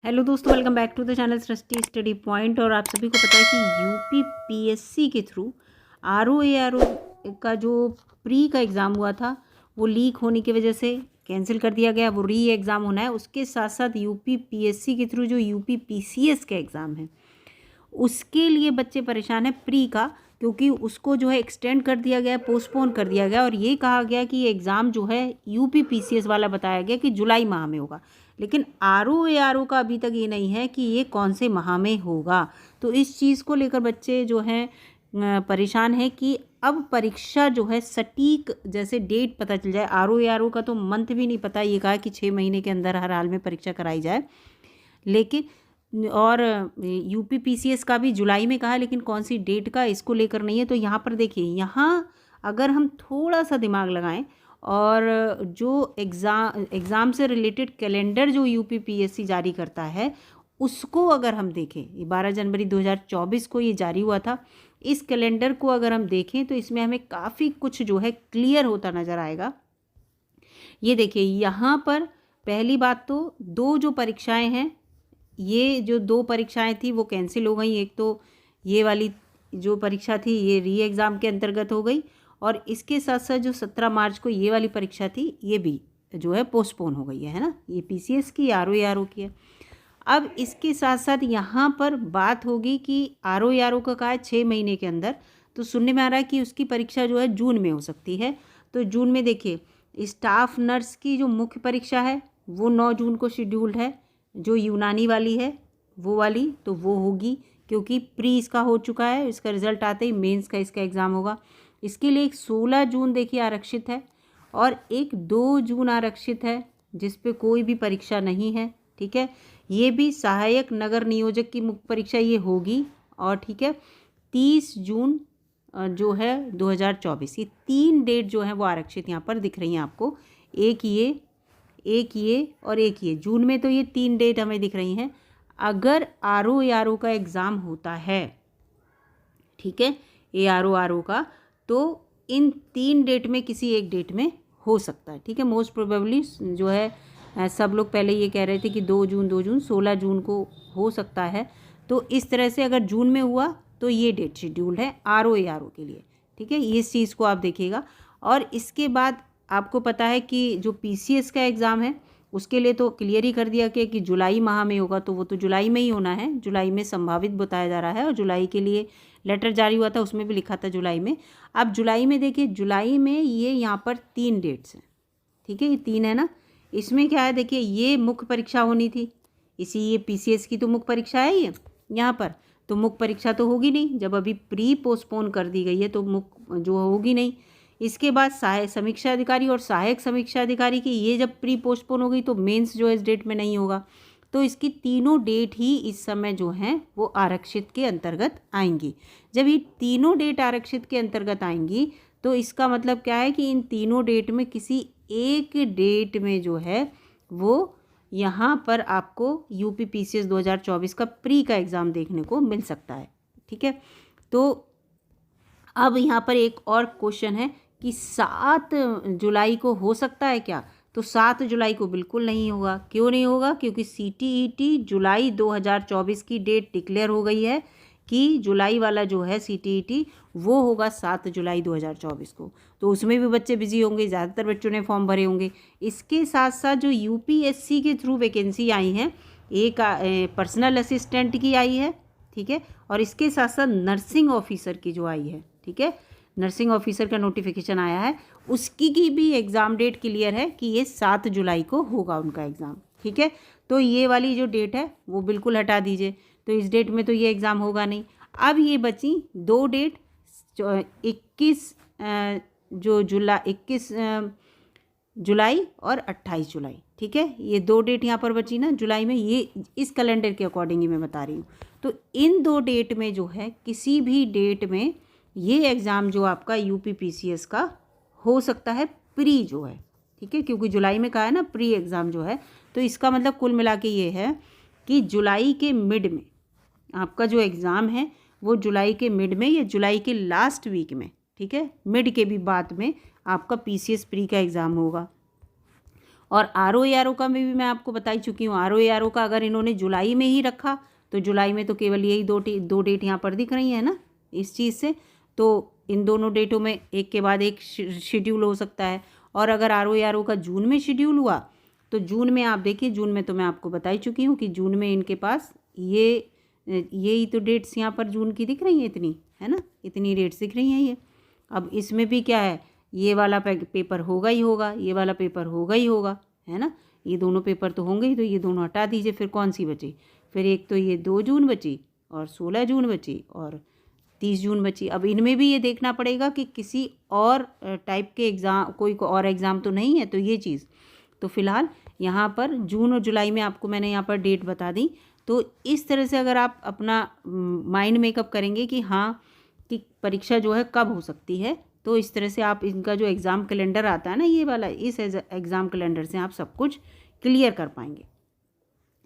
Hello दोस्तों, welcome back to the channel Srishti study point. और आप सभी को पता है कि यूपी पीएससी के थ्रू आरओ का जो प्री का एग्ज़ाम हुआ था वो लीक होने की वजह से कैंसिल कर दिया गया। वो री एग्ज़ाम होना है। उसके साथ साथ यूपी पीएससी के थ्रू जो यूपी पीसीएस का एग्ज़ाम है उसके लिए बच्चे परेशान हैं प्री का, क्योंकि उसको जो है एक्सटेंड कर दिया गया, पोस्टपोन कर दिया गया। और ये कहा गया कि ये एग्ज़ाम जो है यूपी पीसीएस वाला बताया गया कि जुलाई माह में होगा, लेकिन आरओ का अभी तक ये नहीं है कि ये कौन से माह में होगा। तो इस चीज़ को लेकर बच्चे जो हैं परेशान है कि अब परीक्षा जो है सटीक जैसे डेट पता चल जाए। आरओ का तो मंथ भी नहीं पता, ये कहा कि 6 महीने के अंदर हर हाल में परीक्षा कराई जाए, लेकिन और यूपी पीसीएस का भी जुलाई में कहा, लेकिन कौन सी डेट का इसको लेकर नहीं है। तो यहाँ पर देखिए, यहाँ अगर हम थोड़ा सा दिमाग लगाएं और जो एग्ज़ाम से रिलेटेड कैलेंडर जो यूपी पीएससी जारी करता है उसको अगर हम देखें, ये 12 जनवरी 2024 को ये जारी हुआ था। इस कैलेंडर को अगर हम देखें तो इसमें हमें काफ़ी कुछ जो है क्लियर होता नज़र आएगा। ये देखिए, यहाँ पर पहली बात तो दो जो परीक्षाएं हैं, ये जो दो परीक्षाएं थी वो कैंसिल हो गई। एक तो ये वाली जो परीक्षा थी ये री एग्ज़ाम के अंतर्गत हो गई, और इसके साथ साथ जो 17 मार्च को ये वाली परीक्षा थी ये भी जो है पोस्टपोन हो गई है ना। ये पीसीएस की आरओ की है। अब इसके साथ साथ यहाँ पर बात होगी कि आरओ का कहा है 6 महीने के अंदर, तो सुनने में आ रहा है कि उसकी परीक्षा जो है जून में हो सकती है। तो जून में देखिए, स्टाफ नर्स की जो मुख्य परीक्षा है वो 9 जून को शेड्यूल्ड है। जो यूनानी वाली है वो वाली तो वो होगी, क्योंकि प्री इसका हो चुका है। इसका रिजल्ट आते ही मेंस का इसका एग्ज़ाम होगा। इसके लिए एक 16 जून देखिए आरक्षित है, और एक 2 जून आरक्षित है जिस पे कोई भी परीक्षा नहीं है। ठीक है, ये भी सहायक नगर नियोजक की मुख्य परीक्षा ये होगी। और ठीक है, 30 जून जो है 2024, ये 3 डेट जो है वो आरक्षित यहाँ पर दिख रही हैं आपको। एक ये और एक ये जून में, तो ये 3 डेट हमें दिख रही हैं। अगर आरओ का एग्ज़ाम होता है, ठीक है, आरओ का, तो इन 3 डेट में किसी एक डेट में हो सकता है। ठीक है, मोस्ट प्रोबेबली जो है सब लोग पहले ये कह रहे थे कि 2 जून 16 जून को हो सकता है। तो इस तरह से अगर जून में हुआ तो ये डेट शेड्यूल है आरओ के लिए। ठीक है, इस चीज़ को आप देखिएगा। और इसके बाद आपको पता है कि जो पीसीएस का एग्ज़ाम है उसके लिए तो क्लियर ही कर दिया गया कि जुलाई माह में होगा, तो वो तो जुलाई में ही होना है। जुलाई में संभावित बताया जा रहा है, और जुलाई के लिए लेटर जारी हुआ था उसमें भी लिखा था जुलाई में। अब जुलाई में देखिए, जुलाई में ये यहाँ पर 3 डेट्स हैं। ठीक है, ये 3 है ना। इसमें क्या है देखिए, ये मुख्य परीक्षा होनी थी, इसी ये पीसीएस की तो मुख्य परीक्षा है ये यहाँ पर। तो मुख्य परीक्षा तो होगी नहीं, जब अभी प्री पोस्टपोन कर दी गई है तो मुख्य जो होगी नहीं। इसके बाद सहायक समीक्षा अधिकारी और सहायक समीक्षा अधिकारी की ये जब प्री पोस्टपोन हो गई तो मेंस जो है इस डेट में नहीं होगा। तो इसकी तीनों डेट ही इस समय जो हैं वो आरक्षित के अंतर्गत आएंगी। जब ये तीनों डेट आरक्षित के अंतर्गत आएंगी तो इसका मतलब क्या है कि इन तीनों डेट में किसी एक डेट में जो है वो यहाँ पर आपको यूपी पीसीएस 2024 का प्री का एग्ज़ाम देखने को मिल सकता है। ठीक है, तो अब यहाँ पर एक और क्वेश्चन है कि 7 जुलाई को हो सकता है क्या? तो 7 जुलाई को बिल्कुल नहीं होगा। क्यों नहीं होगा? क्योंकि सीटीईटी जुलाई 2024 की डेट डिक्लेयर हो गई है कि जुलाई वाला जो है सीटीईटी वो होगा 7 जुलाई 2024 को। तो उसमें भी बच्चे बिजी होंगे, ज़्यादातर बच्चों ने फॉर्म भरे होंगे। इसके साथ साथ जो यूपीएससी के थ्रू वैकेंसी आई हैं, एक पर्सनल असिस्टेंट की आई है, ठीक है, और इसके साथ साथ नर्सिंग ऑफिसर की जो आई है, ठीक है, नर्सिंग ऑफिसर का नोटिफिकेशन आया है, उसकी की भी एग्ज़ाम डेट क्लियर है कि ये 7 जुलाई को होगा उनका एग्ज़ाम। ठीक है, तो ये वाली जो डेट है वो बिल्कुल हटा दीजिए, तो इस डेट में तो ये एग्ज़ाम होगा नहीं। अब ये बची 2 डेट, 21 जुलाई और 28 जुलाई। ठीक है, ये 2 डेट यहाँ पर बची ना जुलाई में, ये इस कैलेंडर के अकॉर्डिंग ही मैं बता रही हूँ। तो इन 2 डेट में जो है किसी भी डेट में ये एग्ज़ाम जो आपका यूपी पीसीएस का हो सकता है प्री जो है। ठीक है, क्योंकि जुलाई में कहा है ना प्री एग्ज़ाम जो है, तो इसका मतलब कुल मिला के ये है कि जुलाई के मिड में आपका जो एग्ज़ाम है वो जुलाई के मिड में या जुलाई के लास्ट वीक में, ठीक है, मिड के भी बाद में आपका पीसीएस प्री का एग्ज़ाम होगा। और RO का में भी मैं आपको बता ही चुकी हूँ। RO का अगर इन्होंने जुलाई में ही रखा तो जुलाई में तो केवल यही दो डेट यहाँ पर दिख रही है ना इस चीज़ से, तो इन दोनों डेटों में एक के बाद एक शेड्यूल हो सकता है। और अगर RO का जून में शेड्यूल हुआ तो जून में आप देखिए, जून में तो मैं आपको बता ही चुकी हूँ कि जून में इनके पास यही तो डेट्स यहाँ पर जून की दिख रही हैं, इतनी है ना, इतनी डेट्स दिख रही हैं ये। अब इसमें भी क्या है, ये वाला पेपर होगा ही होगा, ये वाला पेपर होगा ही होगा, है ना, ये दोनों पेपर तो होंगे ही, तो ये दोनों हटा दीजिए, फिर कौन सी बची, फिर एक तो ये 2 जून बची और 16 जून बची और 30 जून बची। अब इनमें भी ये देखना पड़ेगा कि किसी और टाइप के एग्ज़ाम, कोई और एग्ज़ाम तो नहीं है, तो ये चीज़ तो फ़िलहाल यहाँ पर जून और जुलाई में आपको मैंने यहाँ पर डेट बता दी। तो इस तरह से अगर आप अपना माइंड मेकअप करेंगे कि हाँ कि परीक्षा जो है कब हो सकती है, तो इस तरह से आप इनका जो एग्ज़ाम कैलेंडर आता है ना ये वाला, इस एग्ज़ाम कैलेंडर से आप सब कुछ क्लियर कर पाएंगे।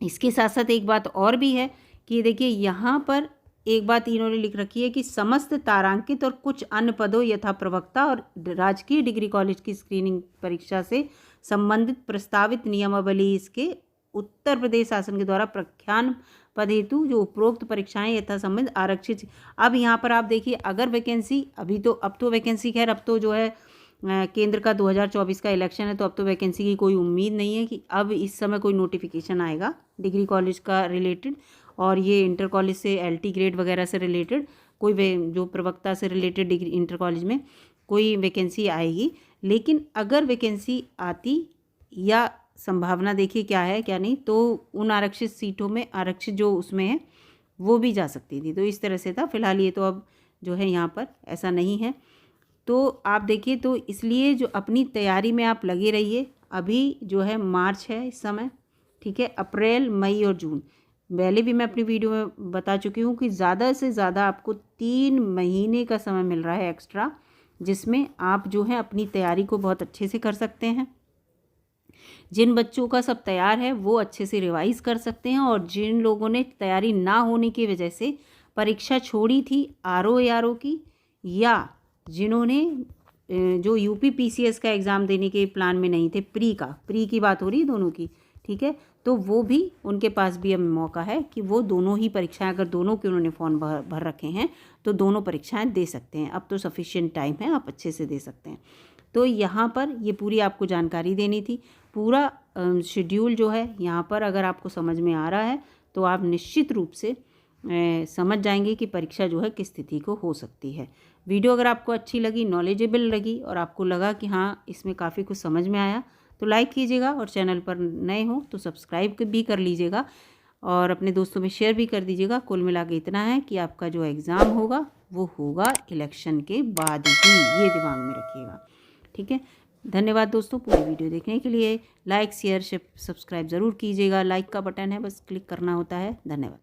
इसके साथ साथ एक बात और भी है कि देखिए यहाँ पर एक बात इन्होंने लिख रखी है कि समस्त तारांकित और कुछ अन्य पदों यथा प्रवक्ता और राजकीय डिग्री कॉलेज की स्क्रीनिंग परीक्षा से संबंधित प्रस्तावित नियमावली इसके उत्तर प्रदेश शासन के द्वारा प्रख्यान पद हेतु जो उपरोक्त परीक्षाएं यथा संबंध आरक्षित। अब यहाँ पर आप देखिए, अगर वैकेंसी अब तो वैकेंसी खैर अब तो जो है केंद्र का 2024 का इलेक्शन है, तो अब तो वैकेंसी की कोई उम्मीद नहीं है कि अब इस समय कोई नोटिफिकेशन आएगा डिग्री कॉलेज का रिलेटेड, और ये इंटर कॉलेज से LT ग्रेड वगैरह से रिलेटेड कोई जो प्रवक्ता से रिलेटेड डिग्री इंटर कॉलेज में कोई वैकेंसी आएगी। लेकिन अगर वैकेंसी आती या संभावना देखिए क्या है क्या नहीं, तो उन आरक्षित सीटों में आरक्षित जो उसमें है वो भी जा सकती थी, तो इस तरह से था। फिलहाल ये तो अब जो है यहाँ पर ऐसा नहीं है। तो आप देखिए, तो इसलिए जो अपनी तैयारी में आप लगे रहिए। अभी जो है मार्च है इस समय, ठीक है, अप्रैल मई और जून पहले भी मैं अपनी वीडियो में बता चुकी हूँ कि ज़्यादा से ज़्यादा आपको 3 महीने का समय मिल रहा है एक्स्ट्रा, जिसमें आप जो है अपनी तैयारी को बहुत अच्छे से कर सकते हैं। जिन बच्चों का सब तैयार है वो अच्छे से रिवाइज़ कर सकते हैं, और जिन लोगों ने तैयारी ना होने की वजह से परीक्षा छोड़ी थी RO की, या जिन्होंने जो UP PCS का एग्ज़ाम देने के प्लान में नहीं थे, प्री की बात हो रही है दोनों की, ठीक है, तो वो भी उनके पास भी अब मौका है कि वो दोनों ही परीक्षाएं, अगर दोनों के उन्होंने फॉर्म भर रखे हैं तो दोनों परीक्षाएं दे सकते हैं। अब तो सफिशिएंट टाइम है, आप अच्छे से दे सकते हैं। तो यहाँ पर ये पूरी आपको जानकारी देनी थी। पूरा शेड्यूल जो है यहाँ पर अगर आपको समझ में आ रहा है तो आप निश्चित रूप से समझ जाएंगे कि परीक्षा जो है किस स्थिति को हो सकती है। वीडियो अगर आपको अच्छी लगी, नॉलेजेबल लगी, और आपको लगा कि हाँ इसमें काफ़ी कुछ समझ में आया, तो लाइक कीजिएगा, और चैनल पर नए हो तो सब्सक्राइब भी कर लीजिएगा, और अपने दोस्तों में शेयर भी कर दीजिएगा। कुल मिला के इतना है कि आपका जो एग्ज़ाम होगा वो होगा इलेक्शन के बाद ही, ये दिमाग में रखिएगा, ठीक है। धन्यवाद दोस्तों पूरी वीडियो देखने के लिए। लाइक शेयर सब्सक्राइब ज़रूर कीजिएगा। लाइक का बटन है, बस क्लिक करना होता है। धन्यवाद।